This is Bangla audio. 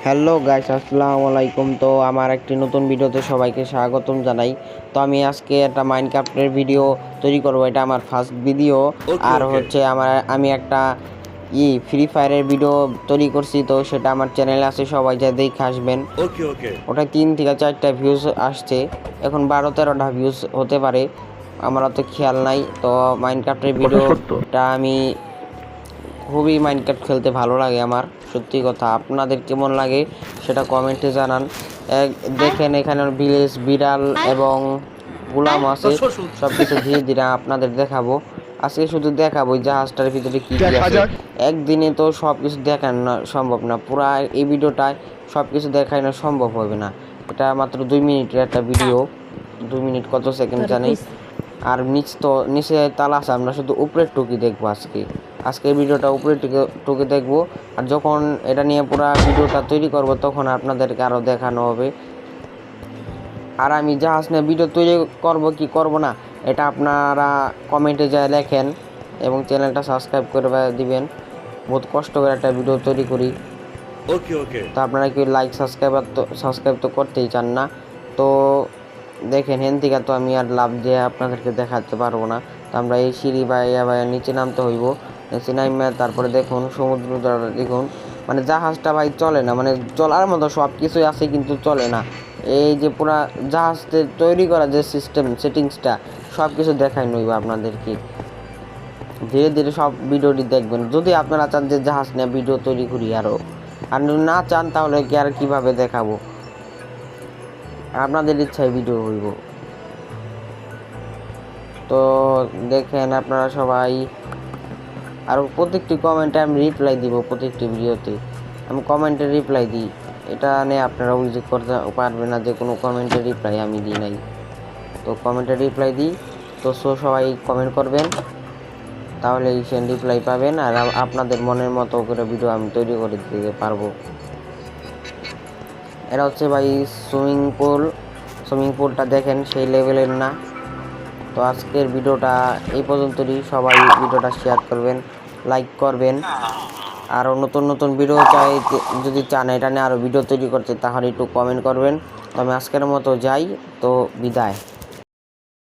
হ্যালো গাইস, আসসালামু আলাইকুম। তো আমার একটি নতুন ভিডিওতে সবাইকে স্বাগতম জানাই। তো আমি আজকে একটা মাইনক্রাফটের ভিডিও তৈরি করব। এটা আমার ফার্স্ট ভিডিও। আর হচ্ছে আমি একটা ফ্রি ফায়ারের ভিডিও তৈরি করছি, তো সেটা আমার চ্যানেলে আছে, সবাই যা দেখে আসবেন। ওটা 3 থেকে 4টা ভিউজ আসছে, এখন 12-13টা ভিউজ হতে পারে, আমার অত খেয়াল নাই। তো মাইনক্রাফটের ভিডিওটা আমি খুবই মাইনক্রাফট খেলতে ভালো লাগে আমার, সত্যি কথা। আপনাদের কেমন লাগে সেটা কমেন্টে জানান। দেখেন এখানে ভিলেজ, বিড়াল এবং গোলাম আছে, সব কিছু ধীরে ধীরে আপনাদের দেখাবো। আজকে শুধু দেখাবো জাহাজটার ভিতরে কি কি আছে। একদিনে তো সব কিছু দেখানো সম্ভব না, পুরা এই ভিডিওটায় সব কিছু দেখানো সম্ভব হবে না। এটা মাত্র 2 মিনিটের একটা ভিডিও, 2 মিনিট কত সেকেন্ড জানি। আর নিচে তালা আছে, আমরা শুধু উপরের টুকি দেখবো আজকে ভিডিওটা উপরের টুকি দেখবো। আর যখন এটা নিয়ে পুরো ভিডিওটা তৈরি করব তখন আপনাদেরকে আরও দেখানো হবে। আর আমি জাহাজ নিয়ে ভিডিও তৈরি করব কি করব না, এটা আপনারা কমেন্টে যায় লেখেন এবং চ্যানেলটা সাবস্ক্রাইব করে দিবেন। বহুত কষ্ট করে একটা ভিডিও তৈরি করি, তো আপনারা কি লাইক সাবস্ক্রাইব তো করতেই চান না। তো দেখেন হেন থেকে তো আমি আর লাভ দিয়ে আপনাদেরকে দেখাতে পারবো না। তো আমরা এই সিঁড়ি বাইয়া নিচে নামতে হইব। নিচে নামে তারপরে দেখুন সমুদ্র দেখুন, মানে জাহাজটা ভাই চলে না, মানে চলার মতো সব কিছুই আছে কিন্তু চলে না। এই যে পুরা জাহাজতে তৈরি করা যে সেটিংসটা সব কিছু দেখাই নইব আপনাদেরকে। ধীরে ধীরে সব ভিডিওটি দেখবেন যদি আপনারা চান যে জাহাজ নিয়ে ভিডিও তৈরি করি আরও। আর না চান তাহলে কি আর কীভাবে দেখাবো, আপনাদের ইচ্ছায় ভিডিও হইব। তো দেখেন আপনারা সবাই, আর প্রত্যেকটি কমেন্টে আমি রিপ্লাই দিব, প্রত্যেকটি ভিডিওতে আমি কমেন্টে রিপ্লাই দিই। এটা নিয়ে আপনারা অভিযোগ করতে পারবেন না যে কোনো কমেন্টে রিপ্লাই আমি দিই নাই। তো কমেন্টে রিপ্লাই দিই, তো সবাই কমেন্ট করবেন, তাহলে সে রিপ্লাই পাবেন। আর আপনাদের মনের মতো করে ভিডিও আমি তৈরি করে দিতে পারবো। এটা হচ্ছে ভাই সুইমিং পুলটা দেখেন সেই লেভেলের না। তো আজকের ভিডিওটা এই পর্যন্তই। সবাই ভিডিওটা শেয়ার করবেন, লাইক করবেন। আরও নতুন নতুন ভিডিও যদি চান এটা নিয়ে আরও ভিডিও তৈরি করতে, তাহলে একটু কমেন্ট করবেন। তো আমি আজকের মতো যাই, তো বিদায়।